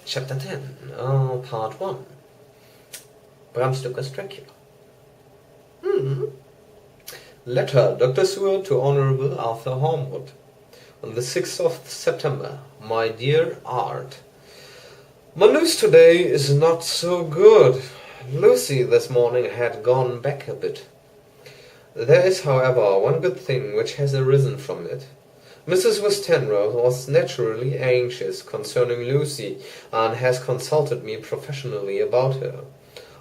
Chapter 10, Part 1. Bram Stoker's Dracula. Letter, Dr. Seward to Honourable Arthur Hornwood. On the 6th of September. My dear Art, my news today is not so good. Lucy this morning had gone back a bit. There is, however, one good thing which has arisen from it. Mrs. Westenra was naturally anxious concerning Lucy, and has consulted me professionally about her.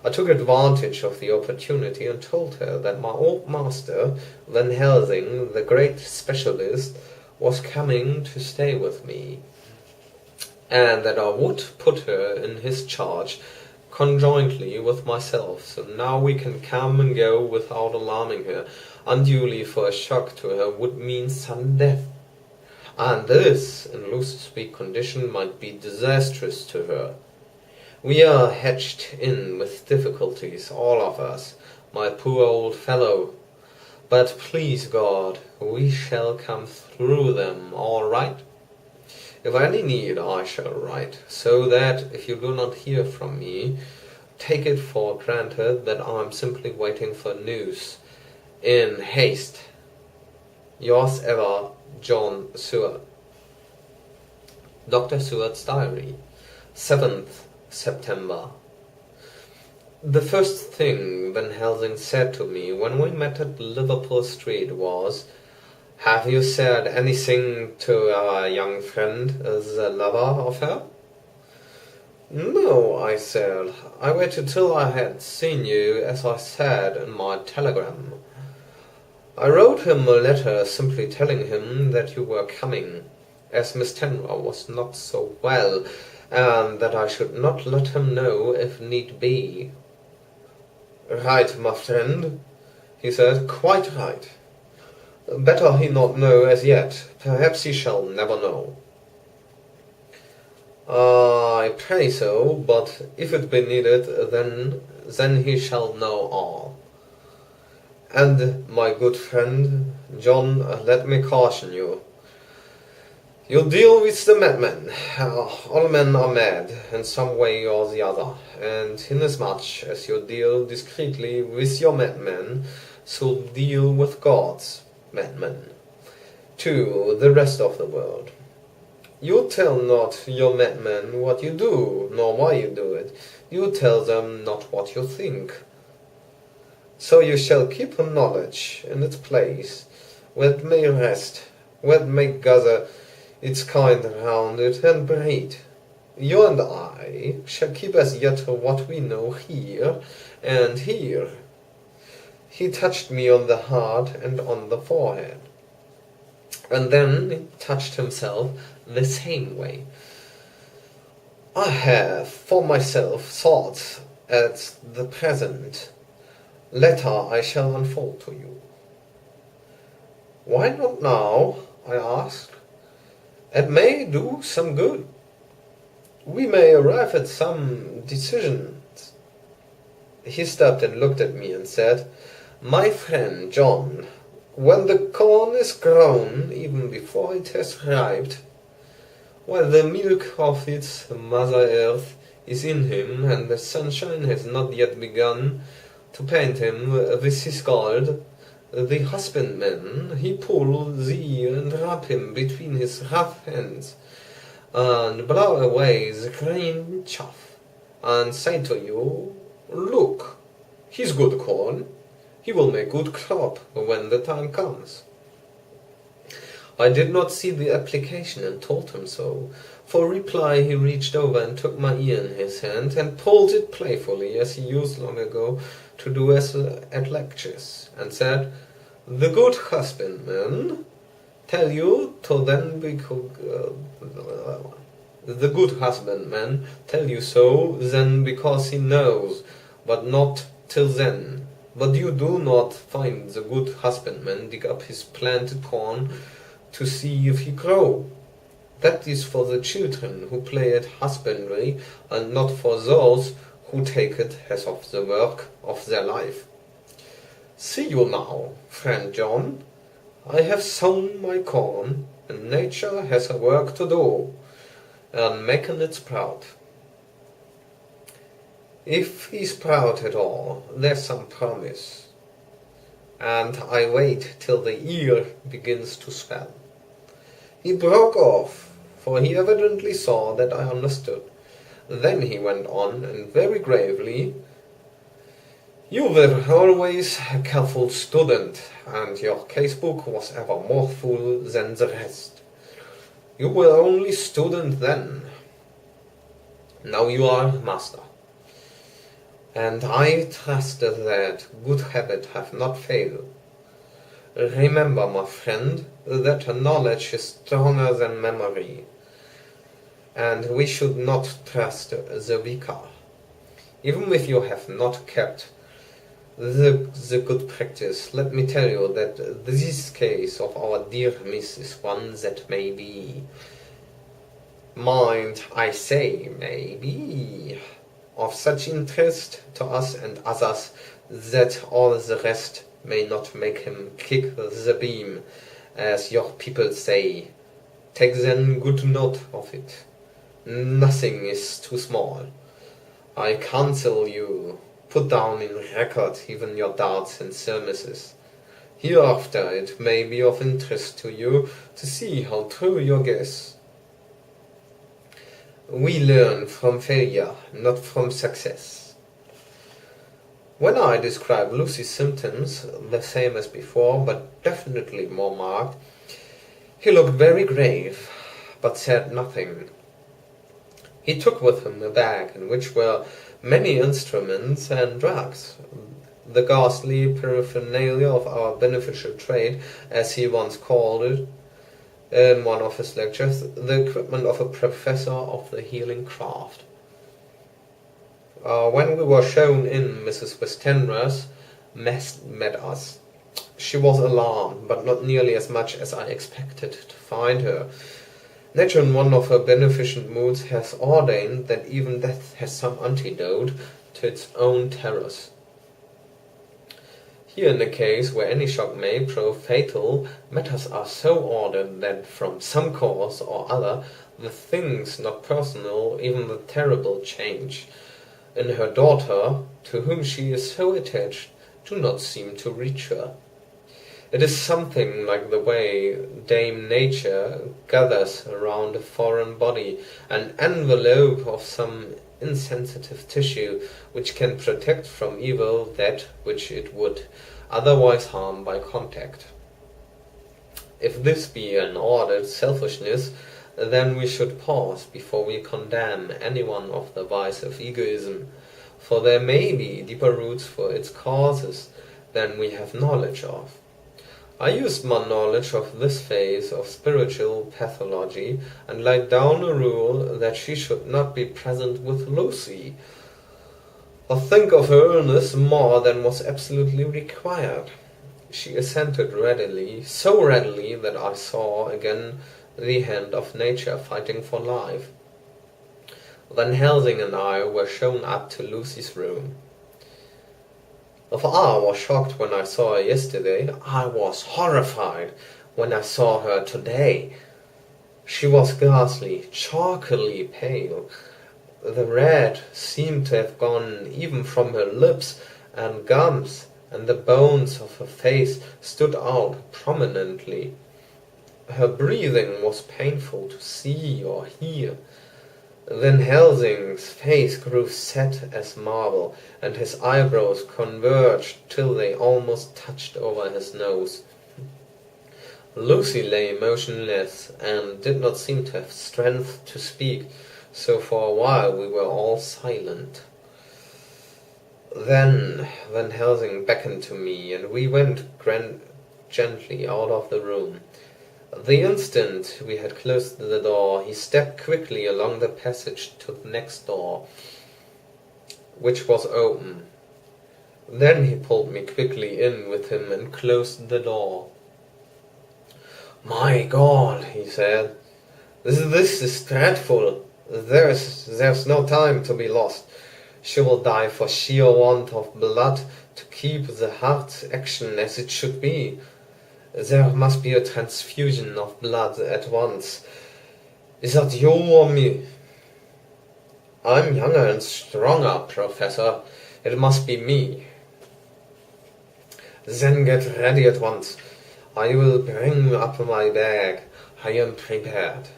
I took advantage of the opportunity and told her that my old master, Van Helsing, the great specialist, was coming to stay with me, and that I would put her in his charge conjointly with myself, so now we can come and go without alarming her unduly, for a shock to her would mean sudden death. And this, in Lucy's weak condition, might be disastrous to her. We are hedged in with difficulties, all of us, my poor old fellow. But please God, we shall come through them all right. If any need, I shall write, so that if you do not hear from me, take it for granted that I am simply waiting for news. In haste. Yours ever, John Seward. Dr. Seward's Diary, 7th September. The first thing Van Helsing said to me when we met at Liverpool Street was, "Have you said anything to our young friend, the lover of her?" "No," I said. "I waited till I had seen you, as I said in my telegram. I wrote him a letter simply telling him that you were coming, as Miss Tenra was not so well, and that I should not let him know if need be." "Right, my friend," he said, "quite right. Better he not know as yet. Perhaps he shall never know." "I pray so, but if it be needed, then he shall know all. And, my good friend, John, let me caution you. You deal with the madman. All men are mad, in some way or the other, and inasmuch as you deal discreetly with your madman, so deal with God's madman, to the rest of the world. You tell not your madmen what you do, nor why you do it. You tell them not what you think. So you shall keep knowledge in its place, where it may rest, where it may gather its kind round it and breed. You and I shall keep as yet what we know here and here." He touched me on the heart and on the forehead, and then he touched himself the same way. "I have for myself thoughts at the present. Later I shall unfold to you." "Why not now?" I asked. "It may do some good. We may arrive at some decision." He stopped and looked at me and said, "My friend John, when the corn is grown, even before it has ripened, while the milk of its mother earth is in him, and the sunshine has not yet begun to paint him with his gold, the husbandman, he pull thee and wrap him between his rough hands, and blow away the green chaff, and say to you, 'Look, he's good corn. He will make good crop when the time comes.'" I did not see the application and told him so. For reply he reached over and took my ear in his hand and pulled it playfully, as he used long ago to do at lectures, and said, "The good husbandman tell you so then because he knows, but not till then. But you do not find the good husbandman dig up his planted corn to see if he grow. That is for the children who play at husbandry, and not for those who take it as of the work of their life. See you now, friend John, I have sown my corn, and nature has her work to do, and making it sprout. If he's proud at all, there's some promise. And I wait till the ear begins to swell. He broke off, for he evidently saw that I understood. Then he went on, and very gravely, "You were always a careful student, and your casebook was ever more full than the rest. You were only student then. Now you are master. And I trust that good habits have not failed. Remember, my friend, that knowledge is stronger than memory, and we should not trust the weaker. Even if you have not kept the good practice, let me tell you that this case of our dear miss is one that may be, mind, I say may be, of such interest to us and others that all the rest may not make him kick the beam, as your people say. Take then good note of it. Nothing is too small. I counsel you, put down in record even your doubts and surmises. Hereafter it may be of interest to you to see how true your guess. We learn from failure, not from success." When I described Lucy's symptoms, the same as before, but definitely more marked, he looked very grave, but said nothing. He took with him a bag in which were many instruments and drugs, the ghastly paraphernalia of our beneficial trade, as he once called it in one of his lectures, the equipment of a professor of the healing craft. When we were shown in, Mrs. Westenra's met us. She was alarmed, but not nearly as much as I expected to find her. Nature, in one of her beneficent moods, has ordained that even death has some antidote to its own terrors. Here, in a case where any shock may prove fatal, matters are so ordered that from some cause or other the things not personal, even the terrible, change. And her daughter, to whom she is so attached, do not seem to reach her. It is something like the way Dame Nature gathers around a foreign body an envelope of some insensitive tissue which can protect from evil that which it would otherwise harm by contact. If this be an ordered selfishness, then we should pause before we condemn anyone of the vice of egoism, for there may be deeper roots for its causes than we have knowledge of. I used my knowledge of this phase of spiritual pathology and laid down a rule that she should not be present with Lucy, or think of her illness more than was absolutely required. She assented readily, so readily that I saw again the hand of nature fighting for life. Van Helsing and I were shown up to Lucy's room. If I was shocked when I saw her yesterday, I was horrified when I saw her today. She was ghastly, chalkily pale. The red seemed to have gone even from her lips and gums, and the bones of her face stood out prominently. Her breathing was painful to see or hear. Van Helsing's face grew set as marble, and his eyebrows converged till they almost touched over his nose. Lucy lay motionless, and did not seem to have strength to speak, so for a while we were all silent. Then Van Helsing beckoned to me, and we went gently out of the room. The instant we had closed the door, he stepped quickly along the passage to the next door, which was open. Then he pulled me quickly in with him and closed the door. "My God," he said, this is dreadful. There's no time to be lost. She will die for sheer want of blood to keep the heart's action as it should be. There must be a transfusion of blood at once. Is that you or me?" I'm younger and stronger, Professor. It must be me. Then get ready at once. I will bring up my bag. I am prepared.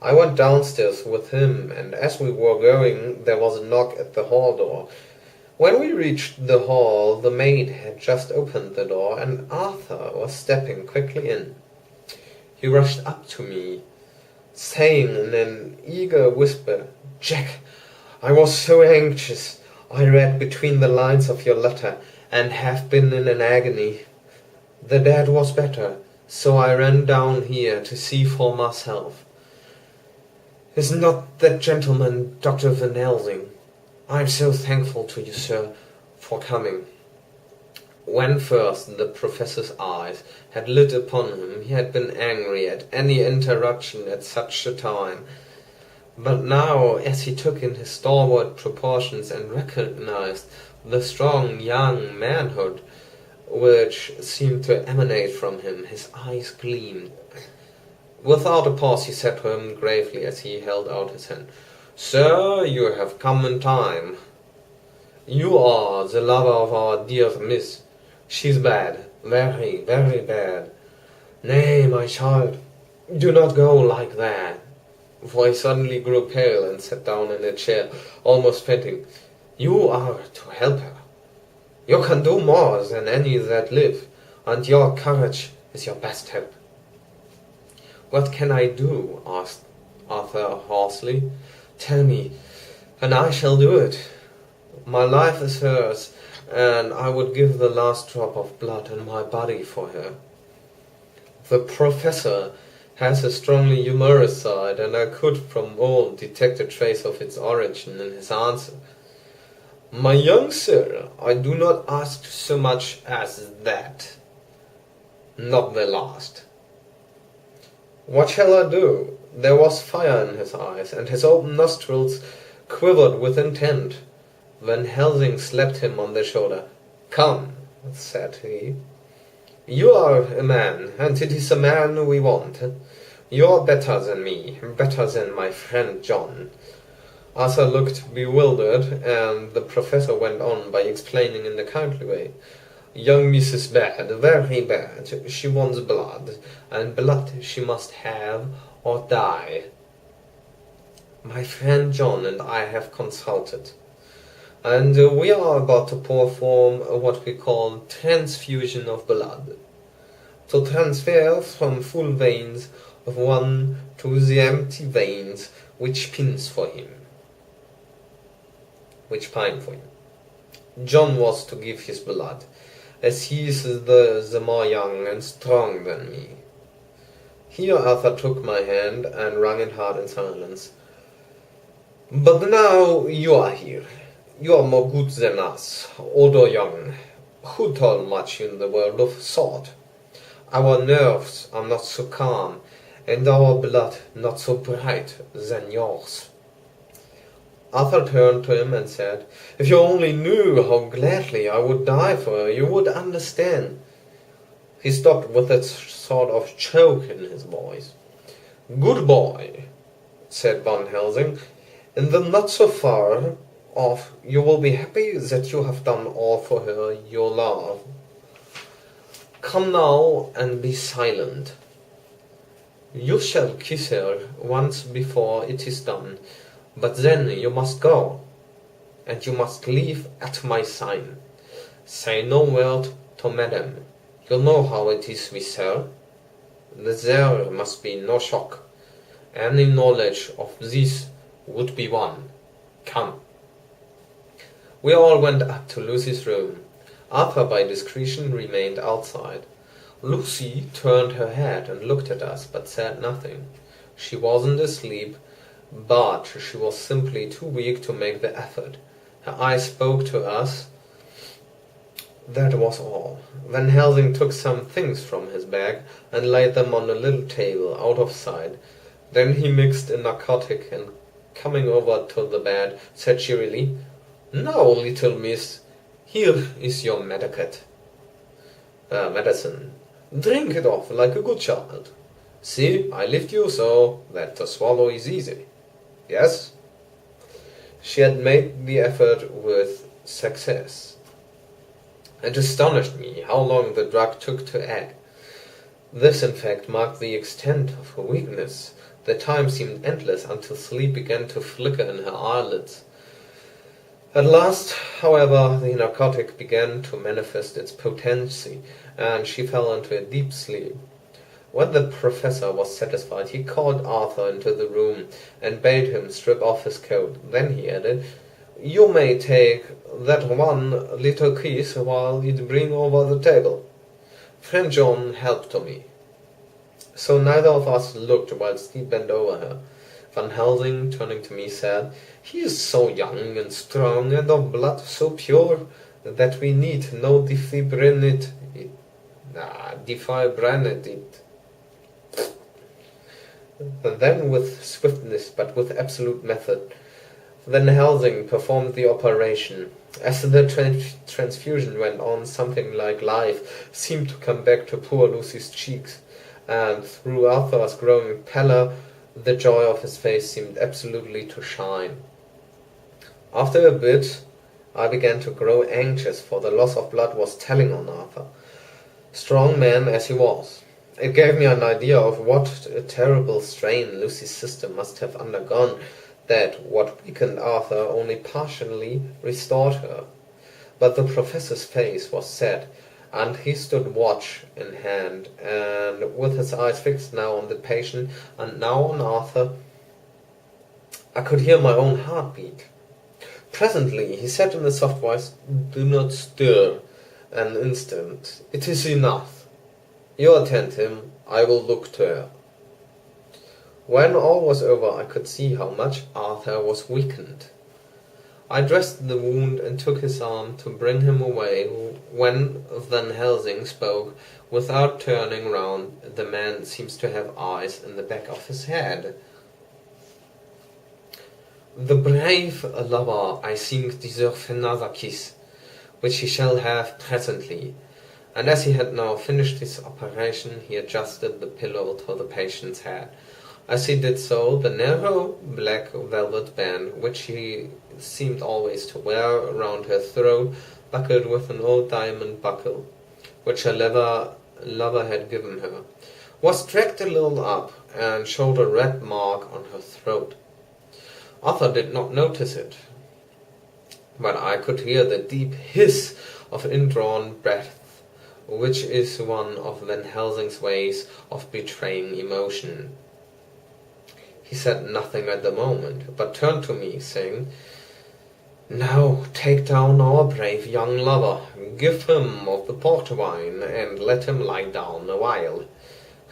I went downstairs with him, and as we were going, there was a knock at the hall door. When we reached the hall, the maid had just opened the door, and Arthur was stepping quickly in. He rushed up to me, saying in an eager whisper, "Jack, I was so anxious. I read between the lines of your letter, and have been in an agony. The dad was better, so I ran down here to see for myself. Is not that gentleman Dr. Van Helsing? I am so thankful to you, sir, for coming." When first the professor's eyes had lit upon him, he had been angry at any interruption at such a time. But now, as he took in his stalwart proportions and recognized the strong young manhood which seemed to emanate from him, his eyes gleamed. Without a pause he said to him gravely as he held out his hand, "Sir, you have come in time. You are the lover of our dear miss. She's bad, very, very bad. Nay, my child, do not go like that." For he suddenly grew pale and sat down in a chair, almost fainting. "You are to help her. You can do more than any that live, and your courage is your best help." "What can I do?" asked Arthur hoarsely. "Tell me, and I shall do it. My life is hers, and I would give the last drop of blood in my body for her." The professor has a strongly humorous side, and I could from old detect a trace of its origin in his answer. "My young sir, I do not ask so much as that. Not the last." What shall I do? There was fire in his eyes, and his open nostrils quivered with intent. Van Helsing slapped him on the shoulder. "Come," said he. "You are a man, and it is a man we want. You are better than me, better than my friend John." Arthur looked bewildered, and the professor went on by explaining in a kindly way. "Young Miss is bad, very bad. She wants blood, and blood she must have or die. My friend John and I have consulted, and we are about to perform what we call transfusion of blood, to transfer from full veins of one to the empty veins which pine for him. John was to give his blood, as he is the more young and strong than me." Here Arthur took my hand and wrung it hard in silence. "But now you are here. You are more good than us, old or young. Who told much in the world of thought? Our nerves are not so calm, and our blood not so bright than yours." Arthur turned to him and said, "If you only knew how gladly I would die for her, you would understand." He stopped with a sort of choke in his voice. "Good boy," said Van Helsing. "In the not so far off you will be happy that you have done all for her you love. Come now and be silent. You shall kiss her once before it is done, but then you must go, and you must leave at my sign. Say no word to madam. You know how it is with her. There must be no shock. Any knowledge of this would be one. Come." We all went up to Lucy's room. Arthur by discretion remained outside. Lucy turned her head and looked at us, but said nothing. She wasn't asleep, but she was simply too weak to make the effort. Her eyes spoke to us. That was all. Van Helsing took some things from his bag and laid them on a little table out of sight. Then he mixed a narcotic and, coming over to the bed, said cheerily, "Now, little miss, here is your medicine. Drink it off like a good child. See, I lift you so that to swallow is easy. Yes?" She had made the effort with success. It astonished me how long the drug took to act. This, in fact, marked the extent of her weakness. The time seemed endless until sleep began to flicker in her eyelids. At last, however, the narcotic began to manifest its potency, and she fell into a deep sleep. When the professor was satisfied, he called Arthur into the room and bade him strip off his coat. Then he added, "You may take that one little kiss while it bring over the table. Friend John helped to me." So neither of us looked whilst he bent over her. Van Helsing, turning to me, said, "He is so young and strong, and of blood so pure, that we need no defibrinated. Then with swiftness, but with absolute method, Van Helsing performed the operation. As the transfusion went on, something like life seemed to come back to poor Lucy's cheeks, and through Arthur's growing pallor, the joy of his face seemed absolutely to shine. After a bit, I began to grow anxious, for the loss of blood was telling on Arthur, strong man as he was. It gave me an idea of what a terrible strain Lucy's system must have undergone, that what weakened Arthur only partially restored her. But the professor's face was set, and he stood watch in hand, and with his eyes fixed now on the patient and now on Arthur, I could hear my own heartbeat. Presently he said in a soft voice, "Do not stir an instant. It is enough. You attend him, I will look to her." When all was over, I could see how much Arthur was weakened. I dressed the wound and took his arm to bring him away, when Van Helsing spoke without turning round. The man seems to have eyes in the back of his head. "The brave lover, I think, deserves another kiss, which he shall have presently." And as he had now finished his operation, he adjusted the pillow to the patient's head. As he did so, the narrow black velvet band, which he seemed always to wear around her throat, buckled with an old diamond buckle, which her lover had given her, was dragged a little up, and showed a red mark on her throat. Arthur did not notice it, but I could hear the deep hiss of indrawn breath, which is one of Van Helsing's ways of betraying emotion. He said nothing at the moment, but turned to me, saying, "Now take down our brave young lover, give him of the port wine, and let him lie down a while.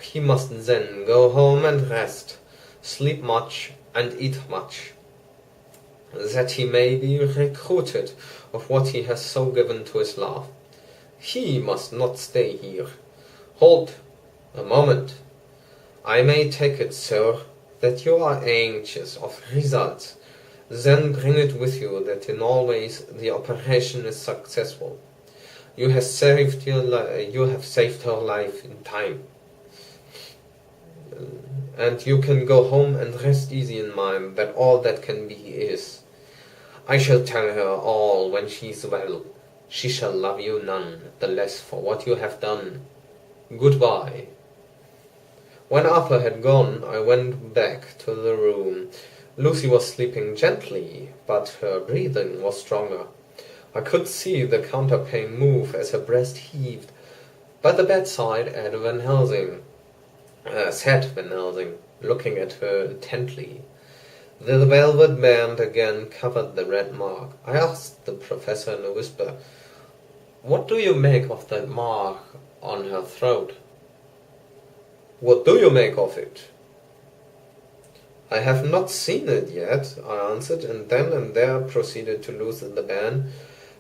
He must then go home and rest, sleep much, and eat much, that he may be recruited of what he has so given to his love. He must not stay here. Hold a moment. I may take it, sir, that you are anxious of results. Then bring it with you that in all ways the operation is successful. You have saved her life in time, and you can go home and rest easy in mind that all that can be is. I shall tell her all when she is well. She shall love you none the less for what you have done. Goodbye." When Arthur had gone, I went back to the room. Lucy was sleeping gently, but her breathing was stronger. I could see the counterpane move as her breast heaved. By the bedside sat Van Helsing, looking at her intently. The velvet band again covered the red mark. I asked the professor in a whisper, "What do you make of that mark on her throat?" "What do you make of it?" "I have not seen it yet," I answered, and then and there proceeded to loosen the band.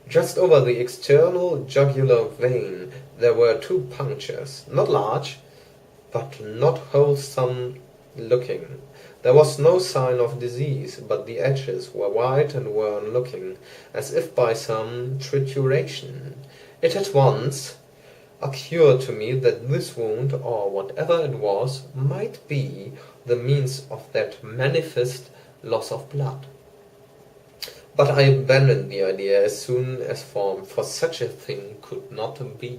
Just over the external jugular vein there were 2 punctures, not large, but not wholesome looking. There was no sign of disease, but the edges were white and worn looking, as if by some trituration. It at once occurred to me that this wound, or whatever it was, might be the means of that manifest loss of blood. But I abandoned the idea as soon as for such a thing could not be.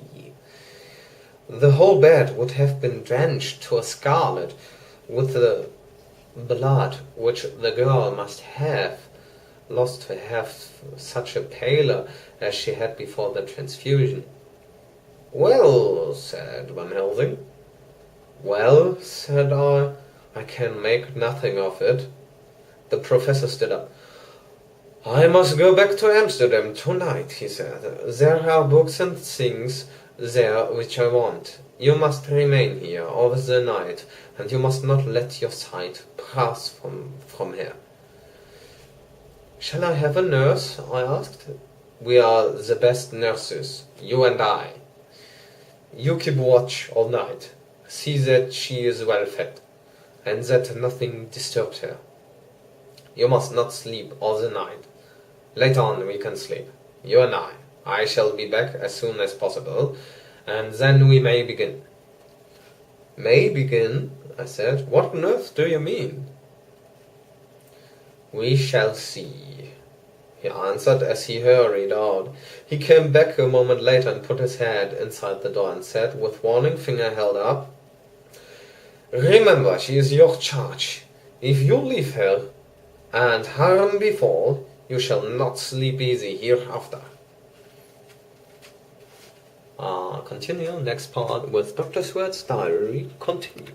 The whole bed would have been drenched to a scarlet with the blood which the girl must have lost to have such a pallor as she had before the transfusion. "Well," said Van Helsing. "Well," said I can make nothing of it." The professor stood up. "I must go back to Amsterdam tonight," he said. "There are books and things there which I want. You must remain here all the night, and you must not let your sight pass from here." "Shall I have a nurse?" I asked. "We are the best nurses, you and I. You keep watch all night. See that she is well fed, and that nothing disturbs her. You must not sleep all the night. Later on we can sleep, you and I. I shall be back as soon as possible, and then we may begin." "May begin?" I said. "What on earth do you mean?" "We shall see," he answered as he hurried out. He came back a moment later and put his head inside the door and said, with warning finger held up, "Remember, she is your charge. If you leave her, and harm befall, you shall not sleep easy hereafter." Continue next part with Dr. Sweat's diary. Continue.